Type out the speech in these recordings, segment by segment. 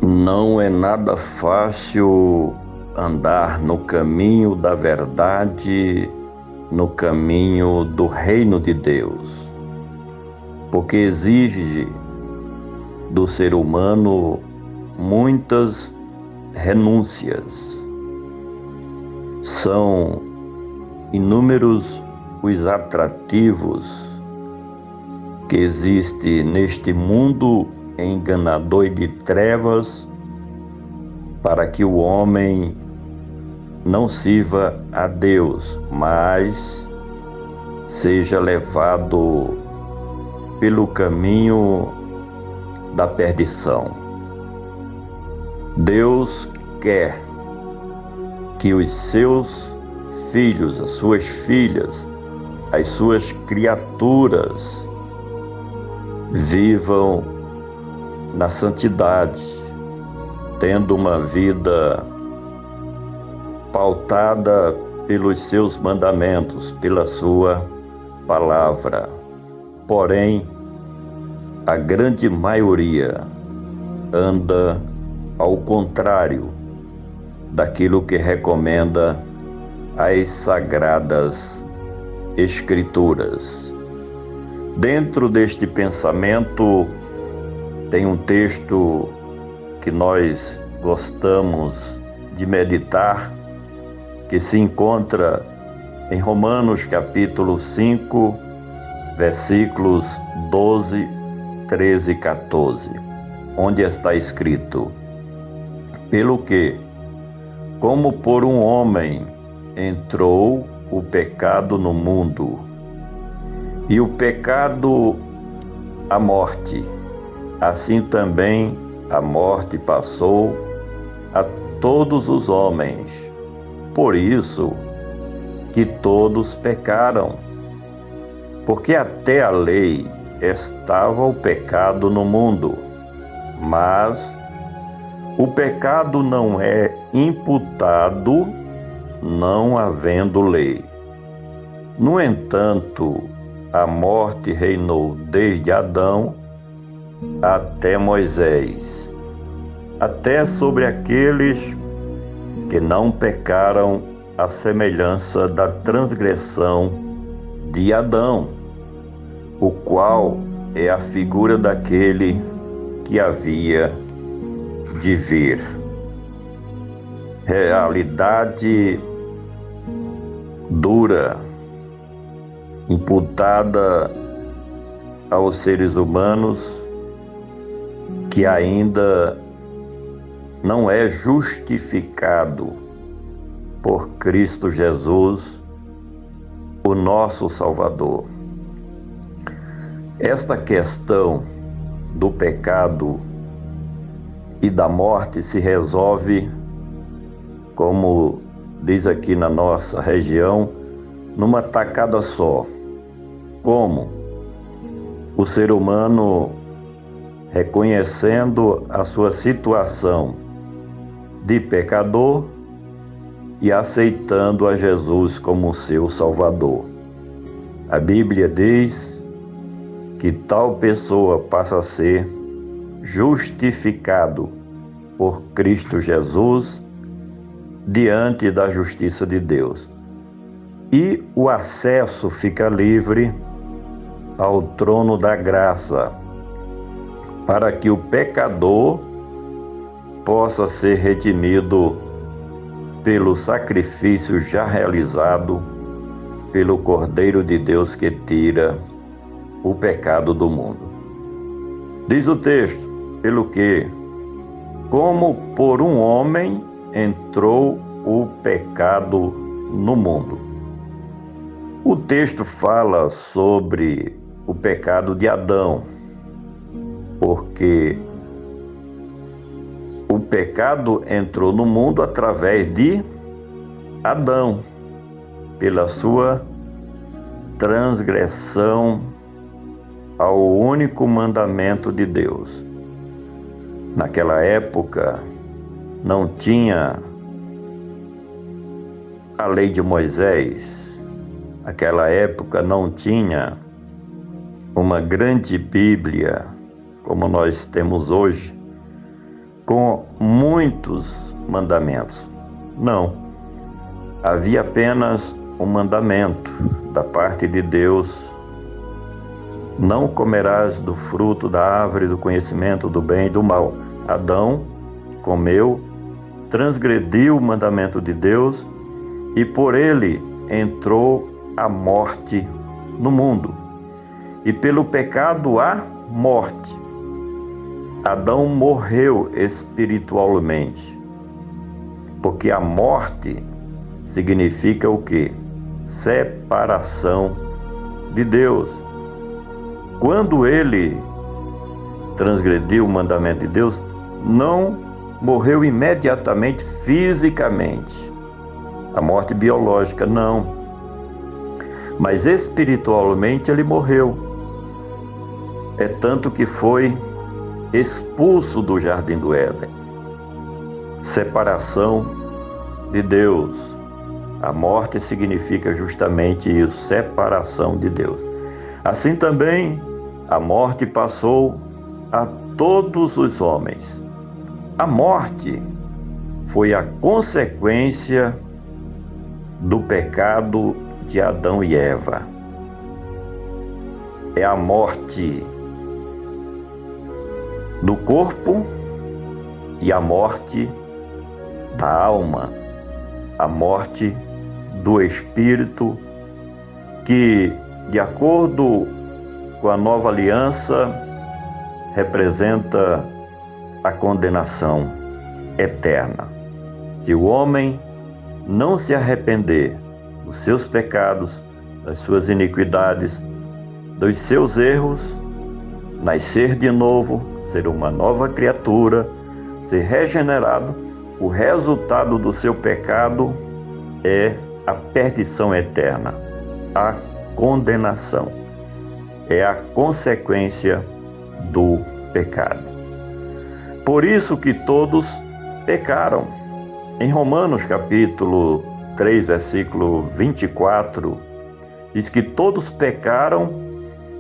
Não é nada fácil andar no caminho da verdade, no caminho do reino de Deus, porque exige do ser humano muitas renúncias. São inúmeros os atrativos que existem neste mundo enganador e de trevas, para que o homem não sirva a Deus, mas seja levado pelo caminho da perdição. Deus quer que os seus filhos, as suas filhas, as suas criaturas vivam na santidade, tendo uma vida pautada pelos seus mandamentos, pela sua palavra. Porém, a grande maioria anda ao contrário daquilo que recomenda as Sagradas Escrituras. Dentro deste pensamento, tem um texto que nós gostamos de meditar, que se encontra em Romanos capítulo 5, versículos 12, 13 e 14, onde está escrito: pelo que, como por um homem entrou o pecado no mundo, e o pecado a morte, assim também a morte passou a todos os homens, por isso que todos pecaram. Porque até a lei estava o pecado no mundo, mas o pecado não é imputado não havendo lei. No entanto, a morte reinou desde Adão até Moisés, até sobre aqueles que não pecaram à semelhança da transgressão de Adão, o qual é a figura daquele que havia de vir. Realidade dura, imputada aos seres humanos, que ainda não é justificado por Cristo Jesus, o nosso Salvador. Esta questão do pecado e da morte se resolve, como diz aqui na nossa região, numa tacada só. Como o ser humano, reconhecendo a sua situação de pecador e aceitando a Jesus como seu Salvador. A Bíblia diz que tal pessoa passa a ser justificado por Cristo Jesus diante da justiça de Deus. E o acesso fica livre ao trono da graça, para que o pecador possa ser redimido pelo sacrifício já realizado pelo Cordeiro de Deus que tira o pecado do mundo. Diz o texto: pelo que, como por um homem entrou o pecado no mundo. O texto fala sobre o pecado de Adão, porque o pecado entrou no mundo através de Adão, pela sua transgressão ao único mandamento de Deus. Naquela época não tinha a lei de Moisés, naquela época não tinha uma grande Bíblia como nós temos hoje, com muitos mandamentos. Não. Havia apenas um mandamento da parte de Deus: não comerás do fruto da árvore do conhecimento do bem e do mal. Adão comeu, transgrediu o mandamento de Deus e por ele entrou a morte no mundo. E pelo pecado a morte. Adão morreu espiritualmente, porque a morte significa o quê? Separação de Deus. Quando ele transgrediu o mandamento de Deus, não morreu imediatamente fisicamente, a morte biológica não, mas espiritualmente ele morreu. É tanto que foi expulso do jardim do Éden. Separação de Deus. A morte significa justamente isso, separação de Deus. Assim também a morte passou a todos os homens. A morte foi a consequência do pecado de Adão e Eva. É a morte do corpo e a morte da alma, a morte do espírito, que, de acordo com a nova aliança, representa a condenação eterna. Se o homem não se arrepender dos seus pecados, das suas iniquidades, dos seus erros, nascer de novo, ser uma nova criatura, ser regenerado, o resultado do seu pecado é a perdição eterna, a condenação. É a consequência do pecado. Por isso que todos pecaram. Em Romanos capítulo 3, versículo 24, diz que todos pecaram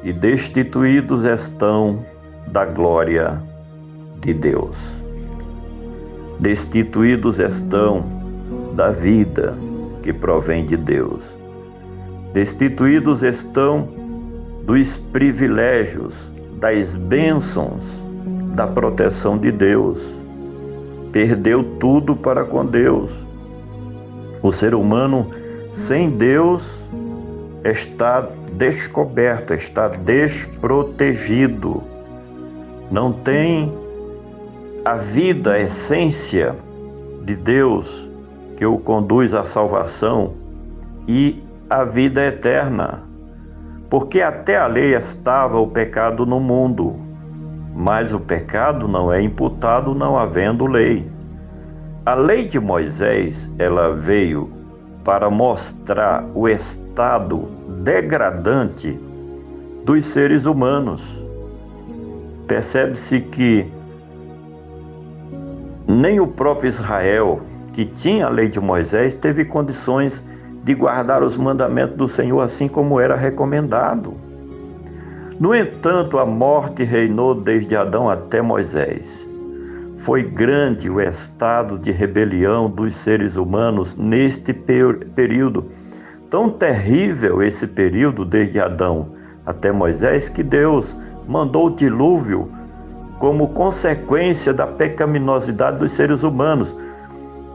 e destituídos estão da glória de Deus. Destituídos estão da vida que provém de Deus. Destituídos estão dos privilégios, das bênçãos, da proteção de Deus. Perdeu tudo para com Deus. O ser humano sem Deus está descoberto, está desprotegido. Não tem a vida, a essência de Deus que o conduz à salvação e à vida eterna. Porque até a lei estava o pecado no mundo, mas o pecado não é imputado não havendo lei. A lei de Moisés, ela veio para mostrar o estado degradante dos seres humanos. Percebe-se que nem o próprio Israel, que tinha a lei de Moisés, teve condições de guardar os mandamentos do Senhor assim como era recomendado. No entanto, a morte reinou desde Adão até Moisés. Foi grande o estado de rebelião dos seres humanos neste período. Tão terrível esse período desde Adão até Moisés que Deus mandou o dilúvio como consequência da pecaminosidade dos seres humanos.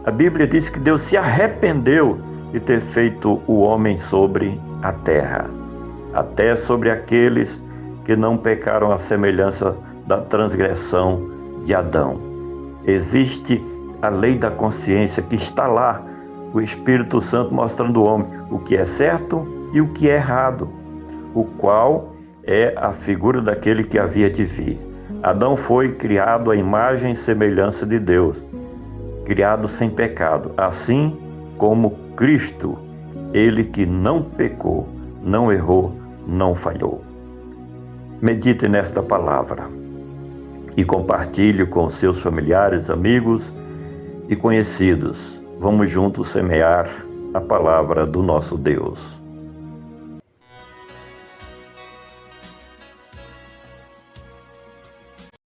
A Bíblia diz que Deus se arrependeu de ter feito o homem sobre a terra, até sobre aqueles que não pecaram à semelhança da transgressão de Adão. Existe a lei da consciência que está lá, o Espírito Santo mostrando ao homem o que é certo e o que é errado, o qual é a figura daquele que havia de vir. Adão foi criado à imagem e semelhança de Deus, criado sem pecado, assim como Cristo, ele que não pecou, não errou, não falhou. Medite nesta palavra e compartilhe com seus familiares, amigos e conhecidos. Vamos juntos semear a palavra do nosso Deus.